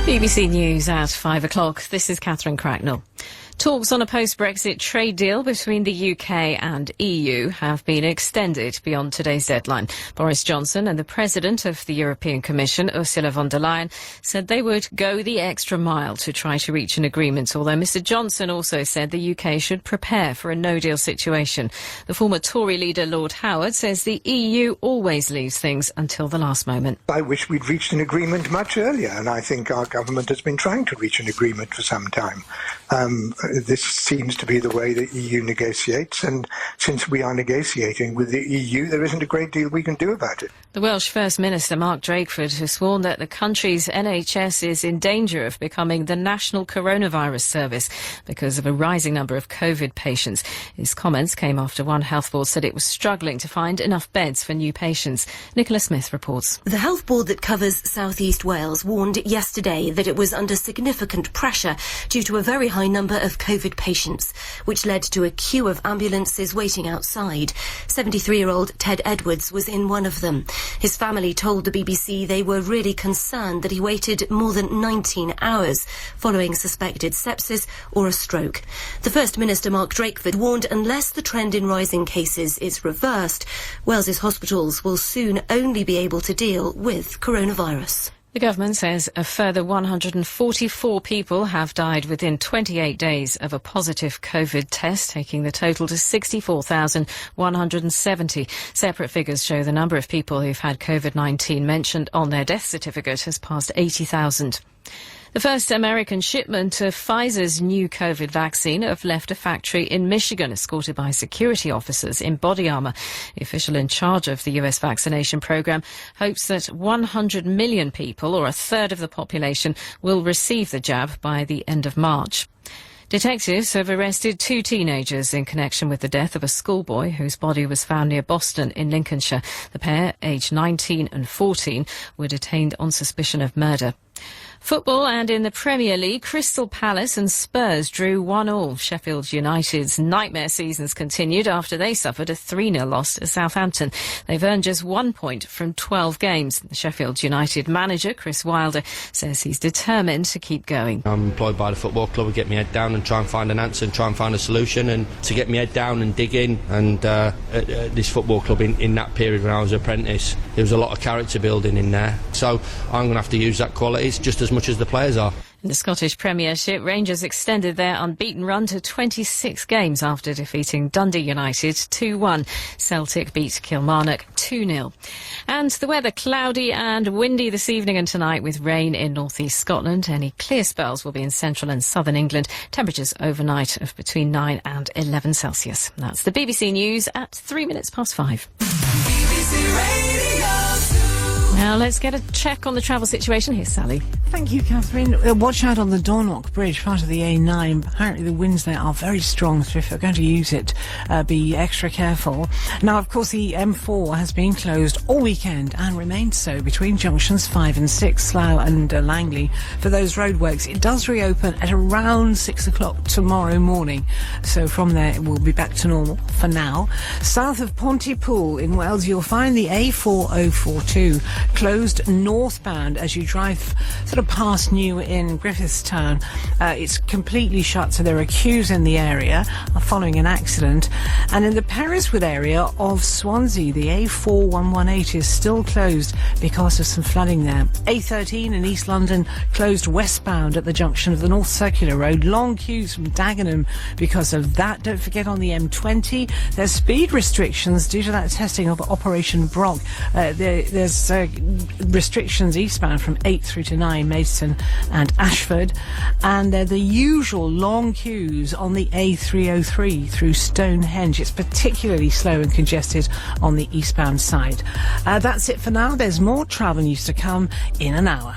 BBC News at 5 o'clock. This is Catherine Cracknell. Talks on a post-Brexit trade deal between the UK and EU have been extended beyond today's deadline. Boris Johnson and the President of the European Commission, Ursula von der Leyen, said they would go the extra mile to try to reach an agreement, although Mr Johnson also said the UK should prepare for a no-deal situation. The former Tory leader, Lord Howard, says the EU always leaves things until the last moment. I wish we'd reached an agreement much earlier, and I think our government has been trying to reach an agreement for some time. This seems to be the way the EU negotiates, and since we are negotiating with the EU, there isn't a great deal we can do about it. The Welsh First Minister, Mark Drakeford, has warned that the country's NHS is in danger of becoming the national coronavirus service because of a rising number of COVID patients. His comments came after one health board said it was struggling to find enough beds for new patients. Nicola Smith reports. The health board that covers South East Wales warned yesterday that it was under significant pressure due to a very high number of COVID patients, which led to a queue of ambulances waiting outside. 73-year-old Ted Edwards was in one of them. His family told the BBC they were really concerned that he waited more than 19 hours following suspected sepsis or a stroke. The First Minister, Mark Drakeford, warned unless the trend in rising cases is reversed, Wales's hospitals will soon only be able to deal with coronavirus. The government says a further 144 people have died within 28 days of a positive COVID test, taking the total to 64,170. Separate figures show the number of people who've had COVID-19 mentioned on their death certificate has passed 80,000. The first American shipment of Pfizer's new COVID vaccine have left a factory in Michigan, escorted by security officers in body armour. The official in charge of the US vaccination programme hopes that 100 million people, or a third of the population, will receive the jab by the end of March. Detectives have arrested two teenagers in connection with the death of a schoolboy whose body was found near Boston in Lincolnshire. The pair, aged 19 and 14, were detained on suspicion of murder. Football, and in the Premier League, Crystal Palace and Spurs drew 1-1. Sheffield United's nightmare seasons continued after they suffered a 3-0 loss to Southampton. They've earned just 1 point from 12 games. The Sheffield United manager, Chris Wilder, says he's determined to keep going. I'm employed by the football club to get my head down and try and find an answer and try and find a solution, and to get my head down and dig in. And this football club, in that period when I was an apprentice, there was a lot of character building in there. So I'm going to have to use that qualities just as much as the players are. In the Scottish Premiership, Rangers extended their unbeaten run to 26 games after defeating Dundee United 2-1. Celtic beat Kilmarnock 2-0. And the weather, cloudy and windy this evening and tonight with rain in north-east Scotland. Any clear spells will be in central and southern England. Temperatures overnight of between 9 and 11 Celsius. That's the BBC News at 5:03. BBC Radio 2. Now let's get a check on the travel situation. Here's Sally. Thank you, Catherine. Watch out on the Dornoch Bridge, part of the A9. Apparently the winds there are very strong, so if you're going to use it, be extra careful. Now, of course, the M4 has been closed all weekend and remains so between junctions 5 and 6, Slough and Langley, for those roadworks. It does reopen at around 6 o'clock tomorrow morning, so from there it will be back to normal for now. South of Pontypool in Wales, you'll find the A4042 closed northbound as you drive sort of past New in Griffithstown. It's completely shut, so there are queues in the area following an accident. And in the Perriswood area of Swansea, the A4118 is still closed because of some flooding there. A13 in East London closed westbound at the junction of the North Circular Road. Long queues from Dagenham because of that. Don't forget on the M20, there's speed restrictions due to that testing of Operation Brock. There's restrictions eastbound from 8 through to 9, Maidstone and Ashford, and they're the usual long queues on the A303 through Stonehenge. It's particularly slow and congested on the eastbound side. That's it for now. There's more travel news to come in an hour.